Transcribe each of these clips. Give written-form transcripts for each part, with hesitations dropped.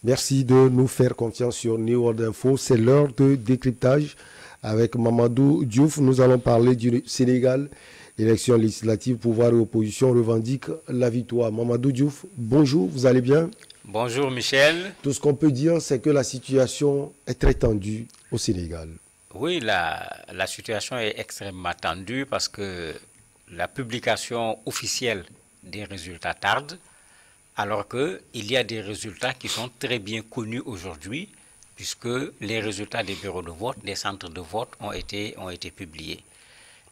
Merci de nous faire confiance sur New World Info. C'est l'heure de décryptage avec Mamadou Diouf. Nous allons parler du Sénégal. Élection législative, pouvoir et opposition revendiquent la victoire. Mamadou Diouf, bonjour, vous allez bien? Bonjour Michel. Tout ce qu'on peut dire, c'est que la situation est très tendue au Sénégal. Oui, la situation est extrêmement tendue parce que la publication officielle des résultats tarde, alors qu'il y a des résultats qui sont très bien connus aujourd'hui, puisque les résultats des bureaux de vote, des centres de vote ont été publiés.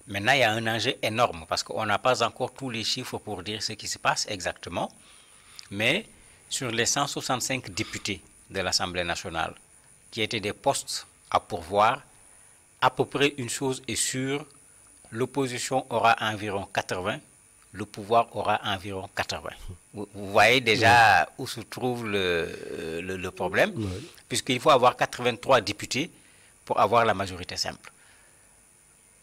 Maintenant, il y a un enjeu énorme parce qu'on n'a pas encore tous les chiffres pour dire ce qui se passe exactement, mais sur les 165 députés de l'Assemblée nationale, qui étaient des postes à pourvoir, à peu près une chose est sûre, l'opposition aura environ 80, le pouvoir aura environ 80. Vous voyez déjà où se trouve le problème, puisqu'il faut avoir 83 députés pour avoir la majorité simple.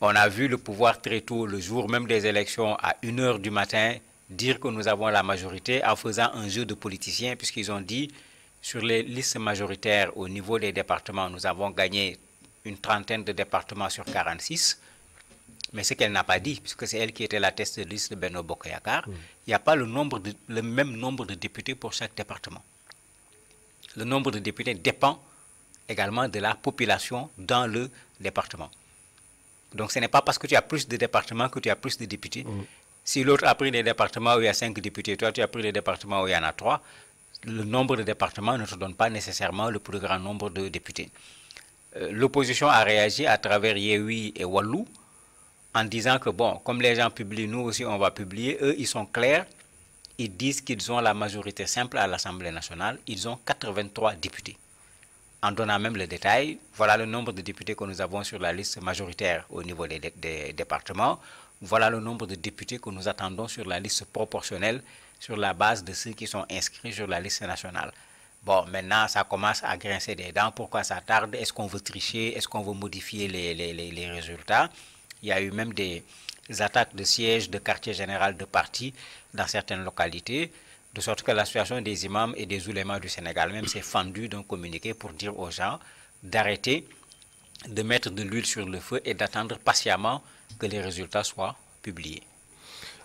On a vu le pouvoir très tôt, le jour même des élections, à 1 h du matin, dire que nous avons la majorité en faisant un jeu de politiciens, puisqu'ils ont dit, sur les listes majoritaires au niveau des départements, nous avons gagné une trentaine de départements sur 46. Mais ce qu'elle n'a pas dit, puisque c'est elle qui était la tête de liste de Benno Bokk Yakaar, il n'y a pas le même nombre de députés pour chaque département. Le nombre de députés dépend également de la population dans le département. Donc ce n'est pas parce que tu as plus de départements que tu as plus de députés. Si l'autre a pris des départements où il y a 5 députés, toi tu as pris des départements où il y en a 3, le nombre de départements ne te donne pas nécessairement le plus grand nombre de députés. L'opposition a réagi à travers Yewwi et Wallu en disant que bon, comme les gens publient, nous aussi on va publier. Eux, ils sont clairs, ils disent qu'ils ont la majorité simple à l'Assemblée nationale, ils ont 83 députés. En donnant même le détail, voilà le nombre de députés que nous avons sur la liste majoritaire au niveau des départements. Voilà le nombre de députés que nous attendons sur la liste proportionnelle sur la base de ceux qui sont inscrits sur la liste nationale. Bon, maintenant, ça commence à grincer des dents. Pourquoi ça tarde? Est-ce qu'on veut tricher? Est-ce qu'on veut modifier les résultats? Il y a eu même des attaques de sièges de quartier général de parti dans certaines localités, de sorte que l'association des imams et des oulémas du Sénégal même s'est fendue d'un communiqué pour dire aux gens d'arrêter de mettre de l'huile sur le feu et d'attendre patiemment que les résultats soient publiés.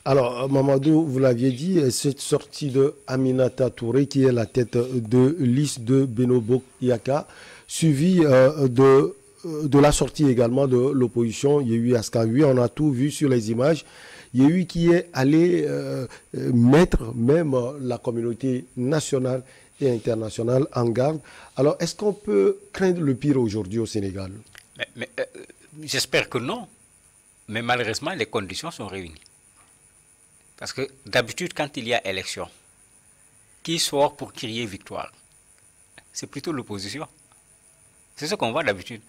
Alors, Mamadou, vous l'aviez dit, cette sortie de Aminata Touré, qui est la tête de liste de Benno Bokk Yakaar, suivie de la sortie également de l'opposition, Yewwi Askan Wi, on a tout vu sur les images. Yewwi qui est allé mettre même la communauté nationale et internationale en garde. Alors, est-ce qu'on peut craindre le pire aujourd'hui au Sénégal? J'espère que non, mais malheureusement, les conditions sont réunies. Parce que d'habitude, quand il y a élection, qui sort pour crier victoire? C'est plutôt l'opposition. C'est ce qu'on voit d'habitude.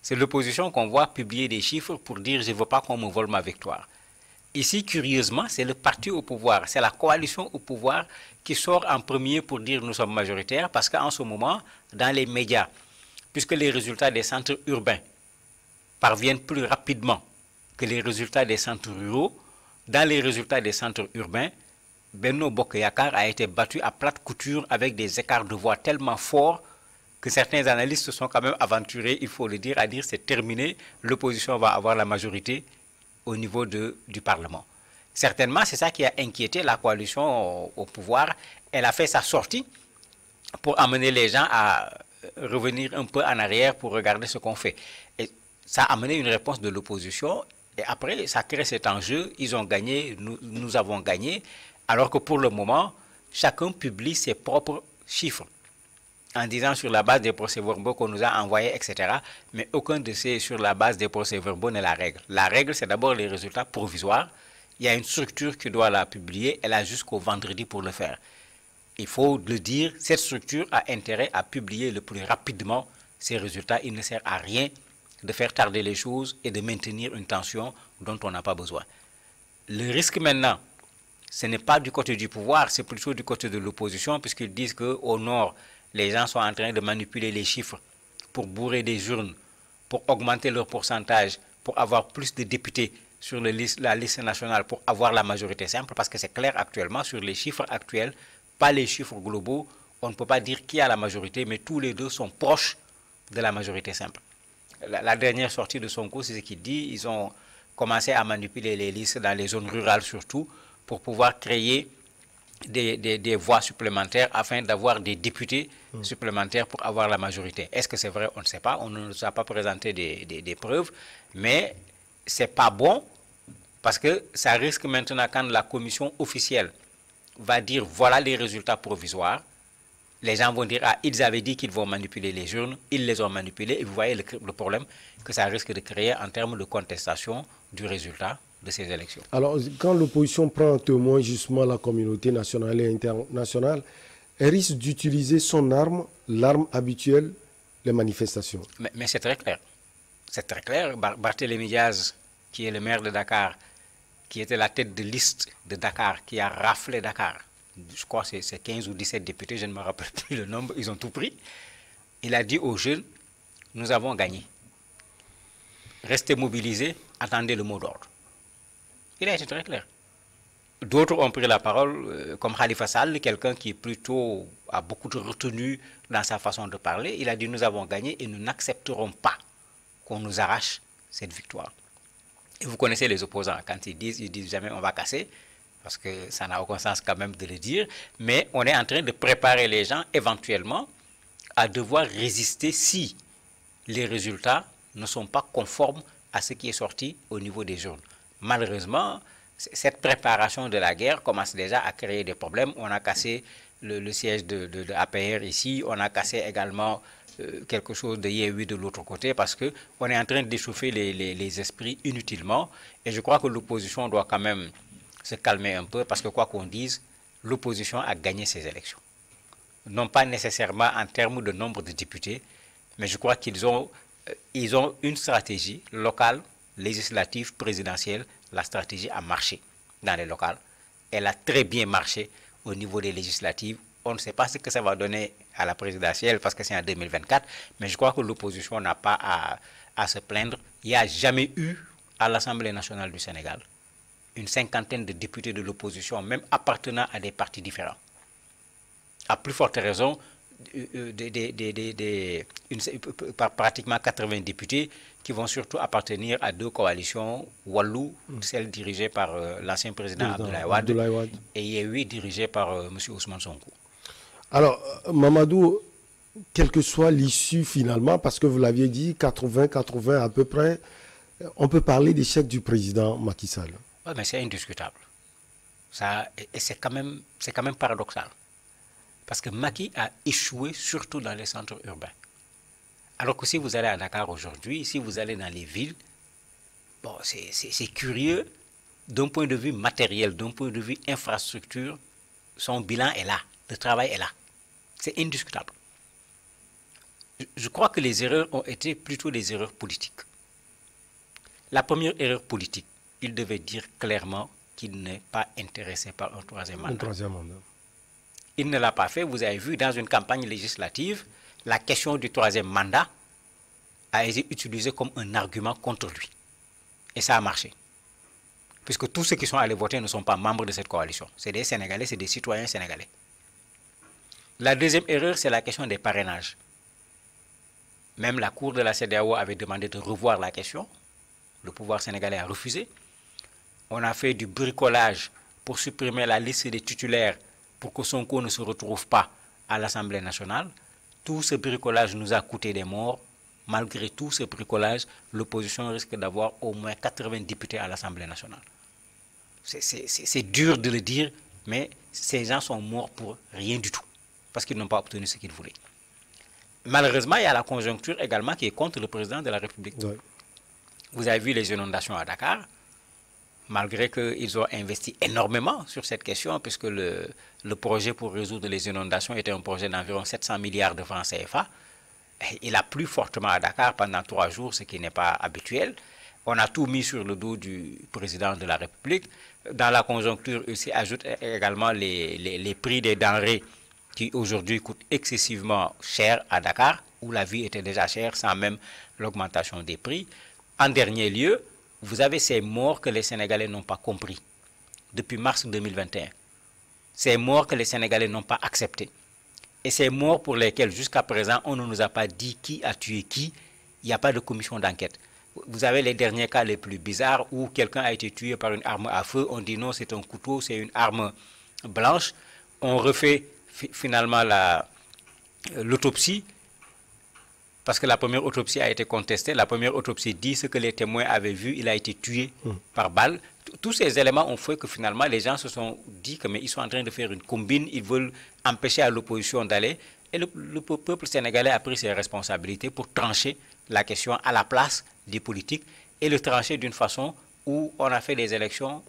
C'est l'opposition qu'on voit publier des chiffres pour dire « je ne veux pas qu'on me vole ma victoire ». Ici, curieusement, c'est le parti au pouvoir, c'est la coalition au pouvoir qui sort en premier pour dire « nous sommes majoritaires » parce qu'en ce moment, dans les médias, puisque les résultats des centres urbains parviennent plus rapidement que les résultats des centres ruraux, dans les résultats des centres urbains, Benno Bokk Yakaar a été battu à plate couture avec des écarts de voix tellement forts que certains analystes se sont quand même aventurés, il faut le dire, à dire c'est terminé, l'opposition va avoir la majorité au niveau du Parlement. Certainement, c'est ça qui a inquiété la coalition au pouvoir. Elle a fait sa sortie pour amener les gens à revenir un peu en arrière pour regarder ce qu'on fait. Et ça a amené une réponse de l'opposition. Et après, ça crée cet enjeu. Ils ont gagné, nous avons gagné. Alors que pour le moment, chacun publie ses propres chiffres en disant sur la base des procès-verbaux qu'on nous a envoyés, etc. Mais aucun de ces sur la base des procès-verbaux n'est la règle. La règle, c'est d'abord les résultats provisoires. Il y a une structure qui doit la publier. Elle a jusqu'au vendredi pour le faire. Il faut le dire, cette structure a intérêt à publier le plus rapidement ces résultats. Il ne sert à rien de faire tarder les choses et de maintenir une tension dont on n'a pas besoin. Le risque maintenant, ce n'est pas du côté du pouvoir, c'est plutôt du côté de l'opposition, puisqu'ils disent qu'au nord, les gens sont en train de manipuler les chiffres pour bourrer des urnes, pour augmenter leur pourcentage, pour avoir plus de députés sur la liste nationale, pour avoir la majorité simple, parce que c'est clair actuellement sur les chiffres actuels, pas les chiffres globaux, on ne peut pas dire qui a la majorité, mais tous les deux sont proches de la majorité simple. La dernière sortie de Sonko, c'est ce qu'il dit, ils ont commencé à manipuler les listes dans les zones rurales surtout, pour pouvoir créer des voix supplémentaires afin d'avoir des députés supplémentaires pour avoir la majorité. Est-ce que c'est vrai? On ne sait pas. On ne nous a pas présenté des preuves. Mais ce n'est pas bon parce que ça risque maintenant, quand la commission officielle va dire voilà les résultats provisoires, les gens vont dire, ah, ils avaient dit qu'ils vont manipuler les urnes, ils les ont manipulés, et vous voyez le problème que ça risque de créer en termes de contestation du résultat de ces élections. Alors, quand l'opposition prend en témoin justement la communauté nationale et internationale, elle risque d'utiliser son arme, l'arme habituelle, les manifestations. Mais c'est très clair. C'est très clair. Barthélémy Diaz, qui est le maire de Dakar, qui était la tête de liste de Dakar, qui a raflé Dakar, je crois que c'est 15 ou 17 députés, je ne me rappelle plus le nombre, ils ont tout pris. Il a dit aux jeunes, nous avons gagné. Restez mobilisés, attendez le mot d'ordre. Il a été très clair. D'autres ont pris la parole, comme Khalifa Sall, quelqu'un qui plutôt a beaucoup de retenue dans sa façon de parler. Il a dit, nous avons gagné et nous n'accepterons pas qu'on nous arrache cette victoire. Et vous connaissez les opposants, quand ils disent jamais on va casser, parce que ça n'a aucun sens quand même de le dire, mais on est en train de préparer les gens éventuellement à devoir résister si les résultats ne sont pas conformes à ce qui est sorti au niveau des urnes. Malheureusement, cette préparation de la guerre commence déjà à créer des problèmes. On a cassé le siège de APR ici, on a cassé également quelque chose de Yewwi de l'autre côté, parce qu'on est en train d'échauffer les esprits inutilement. Et je crois que l'opposition doit quand même se calmer un peu, parce que quoi qu'on dise, l'opposition a gagné ces élections. Non pas nécessairement en termes de nombre de députés, mais je crois qu'ils ont une stratégie locale, législative, présidentielle. La stratégie a marché dans les locales. Elle a très bien marché au niveau des législatives. On ne sait pas ce que ça va donner à la présidentielle parce que c'est en 2024, mais je crois que l'opposition n'a pas à se plaindre. Il n'y a jamais eu à l'Assemblée nationale du Sénégal une cinquantaine de députés de l'opposition, même appartenant à des partis différents. À plus forte raison, pratiquement 80 députés qui vont surtout appartenir à deux coalitions, Wallou, celle dirigée par l'ancien président Abdoulaye Wade, et Yewwi dirigée par M. Ousmane Sonko. Alors, Mamadou, quelle que soit l'issue finalement, parce que vous l'aviez dit, 80 à peu près, on peut parler d'échec du président Macky Sall. Oui, mais c'est indiscutable. Et c'est quand même paradoxal. Parce que Macky a échoué surtout dans les centres urbains. Alors que si vous allez à Dakar aujourd'hui, si vous allez dans les villes, bon, c'est curieux, d'un point de vue matériel, d'un point de vue infrastructure, son bilan est là, le travail est là. C'est indiscutable. Je crois que les erreurs ont été plutôt des erreurs politiques. La première erreur politique, il devait dire clairement qu'il n'est pas intéressé par un troisième mandat. Il ne l'a pas fait. Vous avez vu, dans une campagne législative, la question du troisième mandat a été utilisée comme un argument contre lui. Et ça a marché. Puisque tous ceux qui sont allés voter ne sont pas membres de cette coalition. C'est des Sénégalais, c'est des citoyens sénégalais. La deuxième erreur, c'est la question des parrainages. Même la Cour de la CEDEAO avait demandé de revoir la question. Le pouvoir sénégalais a refusé. On a fait du bricolage pour supprimer la liste des titulaires pour que Sonko ne se retrouve pas à l'Assemblée nationale. Tout ce bricolage nous a coûté des morts. Malgré tout ce bricolage, l'opposition risque d'avoir au moins 80 députés à l'Assemblée nationale. C'est dur de le dire, mais ces gens sont morts pour rien du tout, parce qu'ils n'ont pas obtenu ce qu'ils voulaient. Malheureusement, il y a la conjoncture également qui est contre le président de la République. Oui. Vous avez vu les inondations à Dakar, malgré qu'ils ont investi énormément sur cette question, puisque le projet pour résoudre les inondations était un projet d'environ 700 milliards de francs CFA. Il a plu fortement à Dakar pendant 3 jours, ce qui n'est pas habituel. On a tout mis sur le dos du président de la République. Dans la conjoncture, il s'y ajoute également les prix des denrées qui aujourd'hui coûtent excessivement cher à Dakar, où la vie était déjà chère sans même l'augmentation des prix. En dernier lieu, vous avez ces morts que les Sénégalais n'ont pas compris depuis mars 2021. Ces morts que les Sénégalais n'ont pas acceptés. Et ces morts pour lesquelles, jusqu'à présent, on ne nous a pas dit qui a tué qui, il n'y a pas de commission d'enquête. Vous avez les derniers cas les plus bizarres où quelqu'un a été tué par une arme à feu, on dit non, c'est un couteau, c'est une arme blanche. On refait finalement l'autopsie, parce que la première autopsie a été contestée. La première autopsie dit ce que les témoins avaient vu, il a été tué par balle. Tous ces éléments ont fait que finalement les gens se sont dit que mais ils sont en train de faire une combine, ils veulent empêcher à l'opposition d'aller. Et le peuple sénégalais a pris ses responsabilités pour trancher la question à la place des politiques et le trancher d'une façon où on a fait des élections,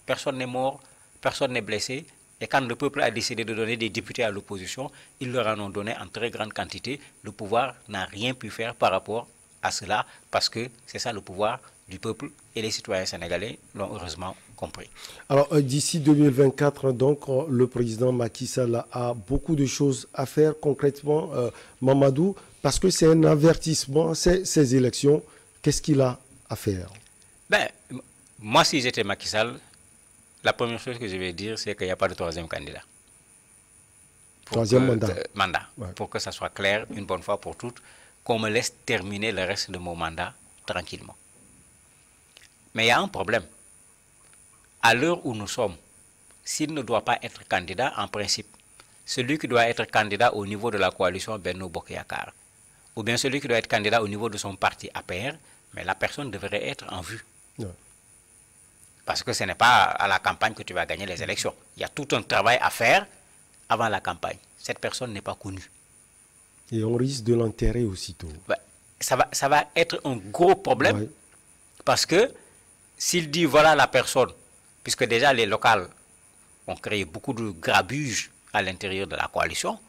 personne n'est mort, personne n'est blessé. Et quand le peuple a décidé de donner des députés à l'opposition, ils leur en ont donné en très grande quantité. Le pouvoir n'a rien pu faire par rapport à cela parce que c'est ça le pouvoir du peuple et les citoyens sénégalais l'ont heureusement compris. Alors, d'ici 2024, donc, le président Macky Sall a beaucoup de choses à faire concrètement, Mamadou, parce que c'est un avertissement, ces élections. Qu'est-ce qu'il a à faire? Ben, moi, si j'étais Macky Sall, la première chose que je vais dire, c'est qu'il n'y a pas de troisième candidat. Troisième mandat. Ouais. Pour que ça soit clair, une bonne fois pour toutes, qu'on me laisse terminer le reste de mon mandat tranquillement. Mais il y a un problème. À l'heure où nous sommes, s'il ne doit pas être candidat, en principe, celui qui doit être candidat au niveau de la coalition Benno Bokk Yakaar, ou bien celui qui doit être candidat au niveau de son parti APR, mais la personne devrait être en vue. Ouais. Parce que ce n'est pas à la campagne que tu vas gagner les élections. Il y a tout un travail à faire avant la campagne. Cette personne n'est pas connue. Et on risque de l'enterrer aussitôt. Ouais. Ça va être un gros problème, ouais. Parce que s'il dit voilà la personne, puisque déjà les locales ont créé beaucoup de grabuge à l'intérieur de la coalition,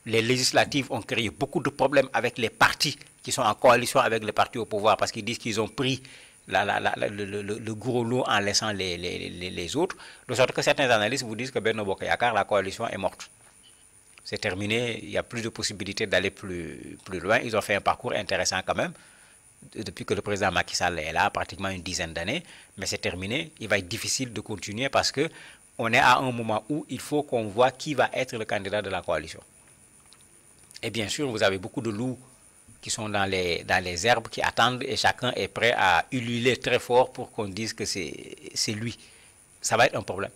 les législatives ont créé beaucoup de problèmes avec les partis qui sont en coalition avec les partis au pouvoir parce qu'ils disent qu'ils ont pris le gros lot en laissant les autres. De sorte que certains analystes vous disent que Benno Bokk Yakaar, la coalition est morte. C'est terminé, il n'y a plus de possibilité d'aller plus loin. Ils ont fait un parcours intéressant quand même. Depuis que le président Macky Sall est là, pratiquement une dizaine d'années, mais c'est terminé. Il va être difficile de continuer parce qu'on est à un moment où il faut qu'on voit qui va être le candidat de la coalition. Et bien sûr, vous avez beaucoup de loups qui sont dans les herbes, qui attendent et chacun est prêt à ululer très fort pour qu'on dise que c'est lui. Ça va être un problème.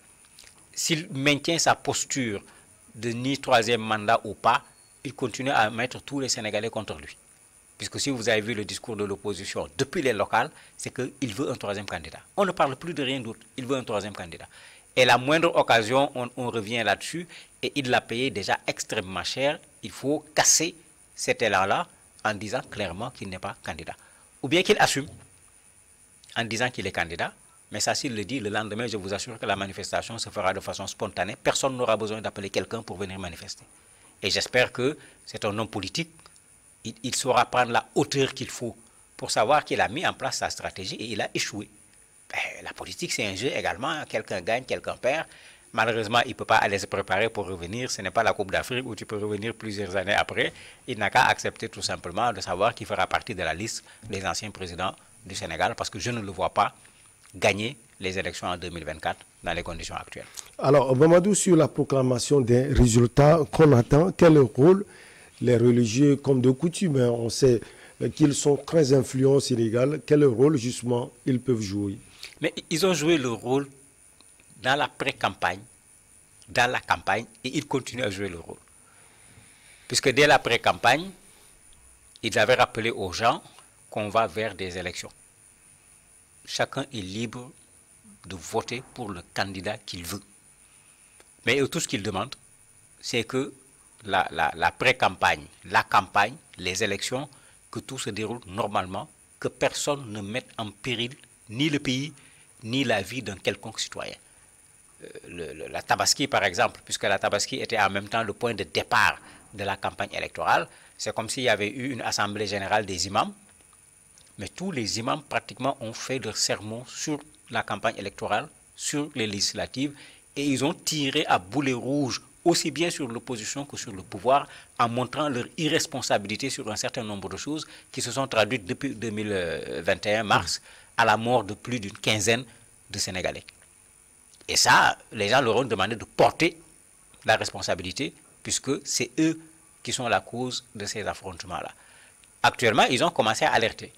S'il maintient sa posture de ni troisième mandat ou pas, il continue à mettre tous les Sénégalais contre lui. Puisque si vous avez vu le discours de l'opposition depuis les locales, c'est qu'il veut un troisième candidat. On ne parle plus de rien d'autre, il veut un troisième candidat. Et la moindre occasion, on revient là-dessus, et il l'a payé déjà extrêmement cher. Il faut casser cet élan-là en disant clairement qu'il n'est pas candidat. Ou bien qu'il assume en disant qu'il est candidat, mais ça s'il le dit, le lendemain, je vous assure que la manifestation se fera de façon spontanée. Personne n'aura besoin d'appeler quelqu'un pour venir manifester. Et j'espère que c'est un homme politique. Il saura prendre la hauteur qu'il faut pour savoir qu'il a mis en place sa stratégie et il a échoué. La politique, c'est un jeu également. Quelqu'un gagne, quelqu'un perd. Malheureusement, il ne peut pas aller se préparer pour revenir. Ce n'est pas la Coupe d'Afrique où tu peux revenir plusieurs années après. Il n'a qu'à accepter tout simplement de savoir qu'il fera partie de la liste des anciens présidents du Sénégal parce que je ne le vois pas gagner les élections en 2024 dans les conditions actuelles. Alors, Mamadou, sur la proclamation des résultats qu'on attend, quel rôle les religieux, comme de coutume, on sait qu'ils sont très influents au Sénégal, quel rôle justement ils peuvent jouer? Mais ils ont joué le rôle dans la pré-campagne, dans la campagne, et ils continuent à jouer le rôle. Puisque dès la pré-campagne, ils avaient rappelé aux gens qu'on va vers des élections. Chacun est libre de voter pour le candidat qu'il veut. Mais tout ce qu'ils demandent, c'est que la pré-campagne, la campagne, les élections, que tout se déroule normalement, que personne ne mette en péril ni le pays, ni la vie d'un quelconque citoyen. La Tabaski, par exemple, puisque la Tabaski était en même temps le point de départ de la campagne électorale, c'est comme s'il y avait eu une assemblée générale des imams, mais tous les imams pratiquement ont fait leur sermon sur la campagne électorale, sur les législatives, et ils ont tiré à boulet rouge aussi bien sur l'opposition que sur le pouvoir, en montrant leur irresponsabilité sur un certain nombre de choses qui se sont traduites depuis 2021 mars à la mort de plus d'une quinzaine de Sénégalais. Et ça, les gens leur ont demandé de porter la responsabilité, puisque c'est eux qui sont la cause de ces affrontements-là. Actuellement, ils ont commencé à alerter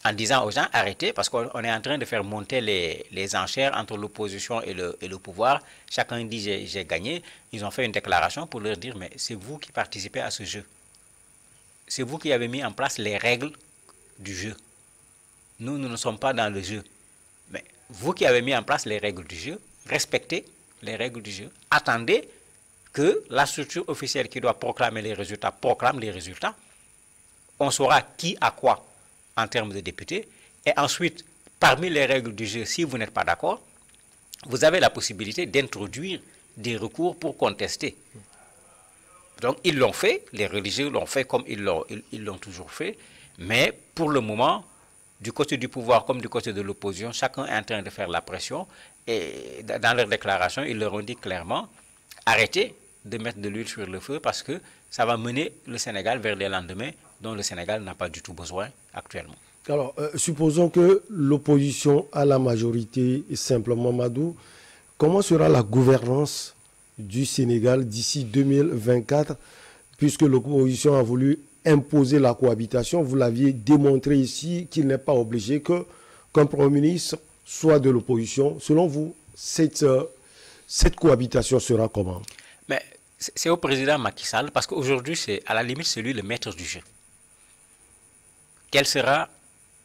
en disant aux gens arrêtez parce qu'on est en train de faire monter les enchères entre l'opposition et le pouvoir. Chacun dit j'ai gagné. Ils ont fait une déclaration pour leur dire mais c'est vous qui participez à ce jeu. C'est vous qui avez mis en place les règles du jeu. Nous ne sommes pas dans le jeu. Mais vous qui avez mis en place les règles du jeu, respectez les règles du jeu. Attendez que la structure officielle qui doit proclamer les résultats proclame les résultats. On saura qui a quoi en termes de députés. Et ensuite, parmi les règles du jeu, si vous n'êtes pas d'accord, vous avez la possibilité d'introduire des recours pour contester. Donc, ils l'ont fait, les religieux l'ont fait comme ils l'ont toujours fait, mais pour le moment, du côté du pouvoir comme du côté de l'opposition, chacun est en train de faire la pression et dans leur déclaration, ils leur ont dit clairement, arrêtez de mettre de l'huile sur le feu parce que ça va mener le Sénégal vers les lendemains dont le Sénégal n'a pas du tout besoin actuellement. Alors, supposons que l'opposition a la majorité simplement, Madou, comment sera la gouvernance du Sénégal d'ici 2024, puisque l'opposition a voulu imposer la cohabitation? Vous l'aviez démontré ici qu'il n'est pas obligé qu'un Premier ministre soit de l'opposition. Selon vous, cette cohabitation sera comment? Mais c'est au président Macky Sall, parce qu'aujourd'hui, c'est à la limite, c'est lui le maître du jeu. Quelle sera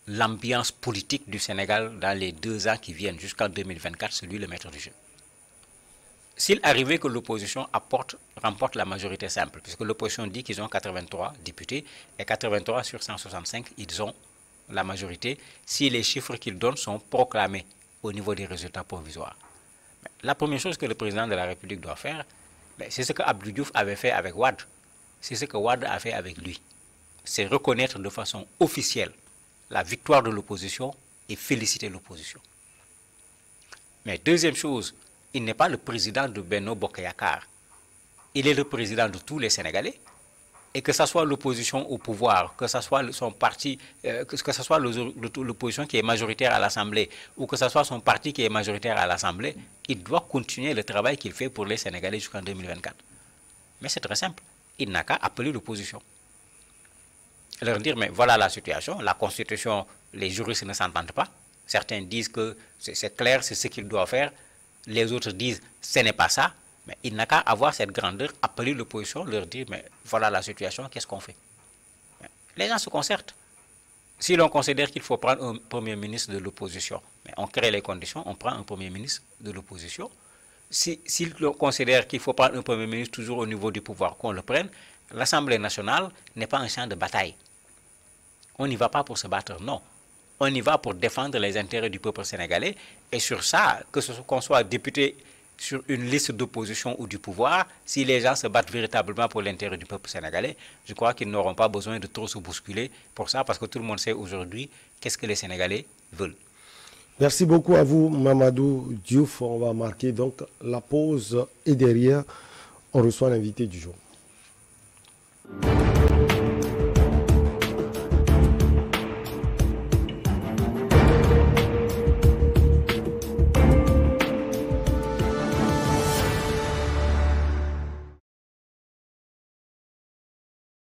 l'ambiance politique du Sénégal dans les 2 ans qui viennent, jusqu'en 2024, c'est lui le maître du jeu. S'il arrivait que l'opposition remporte la majorité simple, puisque l'opposition dit qu'ils ont 83 députés, et 83 sur 165, ils ont la majorité, si les chiffres qu'ils donnent sont proclamés au niveau des résultats provisoires. La première chose que le président de la République doit faire, c'est ce que Abdou Diouf avait fait avec Wade. C'est ce que Wade a fait avec lui. C'est reconnaître de façon officielle la victoire de l'opposition et féliciter l'opposition. Mais deuxième chose, il n'est pas le président de Benno Bokk Yakaar. Il est le président de tous les Sénégalais. Et que ce soit l'opposition au pouvoir, que ce soit son parti, que ce soit l'opposition qui est majoritaire à l'Assemblée, ou que ce soit son parti qui est majoritaire à l'Assemblée, il doit continuer le travail qu'il fait pour les Sénégalais jusqu'en 2024. Mais c'est très simple. Il n'a qu'à appeler l'opposition. Leur dire, mais voilà la situation, la Constitution, les juristes ne s'entendent pas. Certains disent que c'est clair, c'est ce qu'il doit faire. Les autres disent, ce n'est pas ça. Mais il n'a qu'à avoir cette grandeur, appeler l'opposition, leur dire, mais voilà la situation, qu'est-ce qu'on fait? Les gens se concertent. Si l'on considère qu'il faut prendre un Premier ministre de l'opposition, on crée les conditions, on prend un Premier ministre de l'opposition. Si l'on considère qu'il faut prendre un Premier ministre toujours au niveau du pouvoir, qu'on le prenne, l'Assemblée nationale n'est pas un champ de bataille. On n'y va pas pour se battre, non. On y va pour défendre les intérêts du peuple sénégalais. Et sur ça, qu'on soit député sur une liste d'opposition ou du pouvoir, si les gens se battent véritablement pour l'intérêt du peuple sénégalais, je crois qu'ils n'auront pas besoin de trop se bousculer pour ça, parce que tout le monde sait aujourd'hui qu'est-ce que les Sénégalais veulent. Merci beaucoup à vous, Mamadou Diouf. On va marquer donc la pause et derrière, on reçoit l'invité du jour.